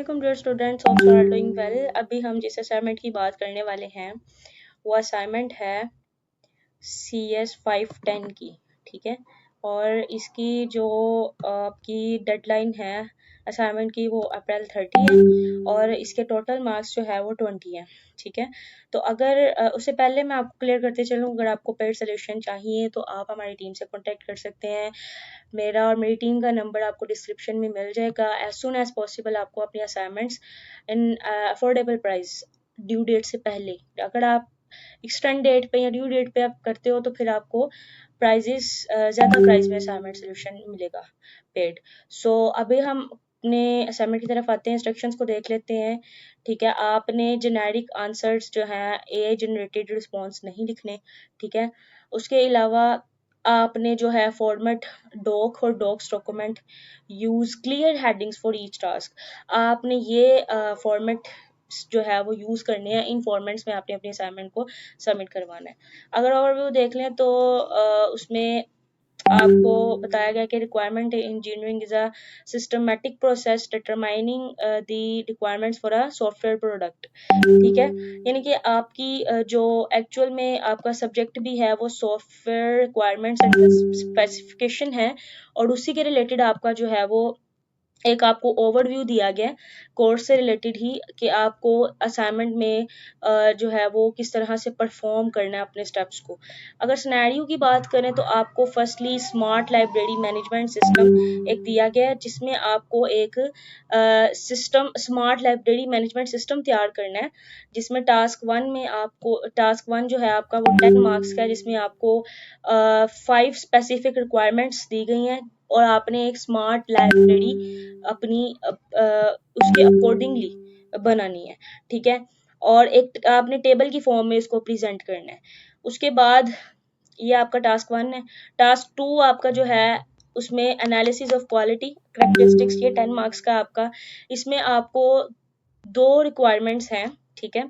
वालेकुम dear students, hope you are doing well. अभी हम जिस असाइनमेंट की बात करने वाले हैं वो असाइनमेंट है CS 510 की, ठीक है। और इसकी जो आपकी डेडलाइन है असाइनमेंट की वो अप्रैल 30 है और इसके टोटल मार्क्स जो है वो 20 है, ठीक है। तो अगर उससे पहले मैं आपको क्लियर करते चलूँ, अगर आपको पेड सोल्यूशन चाहिए तो आप हमारी टीम से कॉन्टेक्ट कर सकते हैं। मेरा और मेरी टीम का नंबर आपको डिस्क्रिप्शन में मिल जाएगा। एज सुन एज पॉसिबल आपको अपनी असाइनमेंट्स इन अफोर्डेबल प्राइस ड्यू डेट से पहले, अगर आप एक्सटेंड डेट पे या ड्यू डेट पे आप करते हो तो फिर आपको प्राइजेस ज़्यादा प्राइस में असाइनमेंट सोल्यूशन मिलेगा पेड। सो अभी हम अपने असाइनमेंट की तरफ आते हैं, इंस्ट्रक्शंस को देख लेते हैं, ठीक है। आपने जेनेरिक आंसर्स जो हैं AI जनरेटेड रिस्पॉन्स नहीं लिखने, ठीक है। उसके अलावा आपने जो है फॉर्मेट डॉक और docs document use clear headings for each task, आपने ये फॉर्मेट जो है वो यूज़ करने हैं। इन फॉर्मेट्स में आपने अपनी असाइनमेंट को सबमिट करवाना है। अगर ओवरव्यू देख लें तो उसमें आपको बताया गया कि requirement engineering is a systematic process determining the requirements for a software product, ठीक है। यानी कि आपकी जो एक्चुअल में आपका सब्जेक्ट भी है वो सॉफ्टवेयर रिक्वायरमेंट्स एंड स्पेसिफिकेशन है और उसी के रिलेटेड आपका जो है वो एक आपको ओवरव्यू दिया गया कोर्स से रिलेटेड ही कि आपको असाइनमेंट में जो है वो किस तरह से परफॉर्म करना है अपने स्टेप्स को। अगर सिनेरियो की बात करें तो आपको firstly smart library management system एक दिया गया है, जिसमें आपको एक system smart library management system तैयार करना है, जिसमें टास्क वन जो है आपका वो 10 मार्क्स का है, जिसमें आपको 5 स्पेसिफिक रिक्वायरमेंट्स दी गई हैं और आपने एक स्मार्ट लाइब्रेरी अपनी उसके अकॉर्डिंगली बनानी है, ठीक है। और एक आपने टेबल की फॉर्म में इसको प्रेजेंट करना है। उसके बाद ये आपका टास्क 1 है। टास्क 2 आपका जो है उसमें एनालिसिस ऑफ क्वालिटी कैरेक्टरिस्टिक्स, ये 10 मार्क्स का आपका। इसमें आपको 2 रिक्वायरमेंट्स हैं, ठीक है,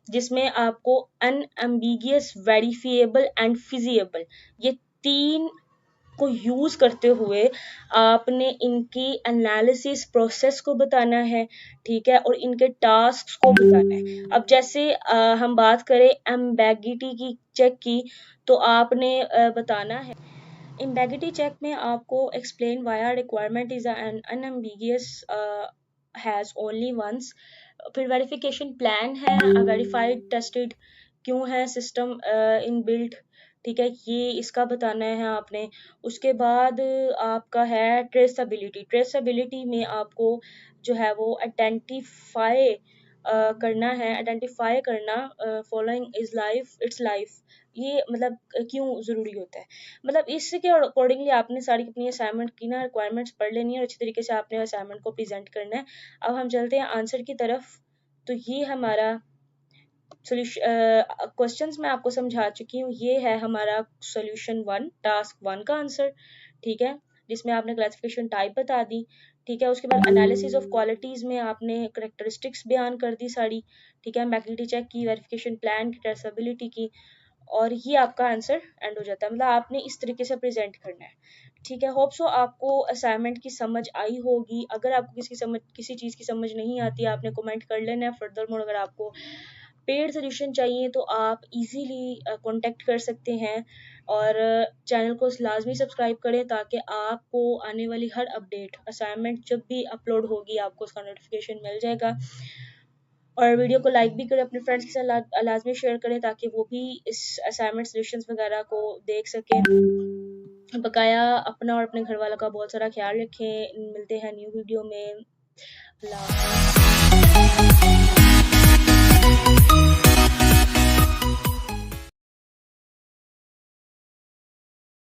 जिसमें आपको अनएम्बिगियस, वेरिफिएबल एंड फिजिएबल, ये 3 को यूज करते हुए आपने इनकी एनालिसिस प्रोसेस को बताना है, ठीक है, और इनके टास्क को बताना है। अब जैसे हम बात करें एम्बेगिटी की चेक की, तो आपने बताना है एम्बेगिटी चेक में आपको explain why requirement is an unambiguous has only once. फिर वेरिफिकेशन प्लान है, वेरीफाइड टेस्टेड क्यों है सिस्टम इन बिल्ड, ठीक है, ये इसका बताना है आपने। उसके बाद आपका है ट्रेसेबिलिटी। ट्रेसेबिलिटी में आपको जो है वो आइडेंटिफाई करना following is life it's life, ये मतलब क्यों ज़रूरी होता है। मतलब इसके अकॉर्डिंगली आपने सारी अपनी असाइनमेंट की ना रिक्वायरमेंट्स पढ़ लेनी है और अच्छी तरीके से आपने असाइनमेंट को प्रेजेंट करना है। अब हम चलते हैं आंसर की तरफ। तो ये हमारा क्वेश्चंस मैं आपको समझा चुकी हूँ। ये है हमारा सॉल्यूशन 1, टास्क 1 का आंसर, ठीक है, जिसमें आपने क्लासिफिकेशन टाइप बता दी, ठीक है। उसके बाद एनालिसिस ऑफ क्वालिटीज में आपने करेक्टरिस्टिक्स बयान कर दी सारी, ठीक है, मैकेनिटी चेक की, वेरिफिकेशन प्लान की, ट्रेसेबिलिटी की, और ये आपका आंसर एंड हो जाता है। मतलब आपने इस तरीके से प्रेजेंट करना है, ठीक है। होप सो आपको असाइनमेंट की समझ आई होगी। अगर आपको किसी चीज़ की समझ नहीं आती, आपने कमेंट कर लेना है। फर्दर मोड अगर आपको पेड सोल्यूशन चाहिए तो आप इजीली कांटेक्ट कर सकते हैं और चैनल को लाजमी सब्सक्राइब करें ताकि आपको आने वाली हर अपडेट असाइनमेंट जब भी अपलोड होगी आपको उसका नोटिफिकेशन मिल जाएगा। और वीडियो को लाइक भी करें, अपने फ्रेंड्स के साथ लाजमी शेयर करें ताकि वो भी इस असाइनमेंट सोल्यूशंस वगैरह को देख सकें। बकाया अपना और अपने घर वालों का बहुत सारा ख्याल रखें। मिलते हैं न्यू वीडियो में। अल्लाह।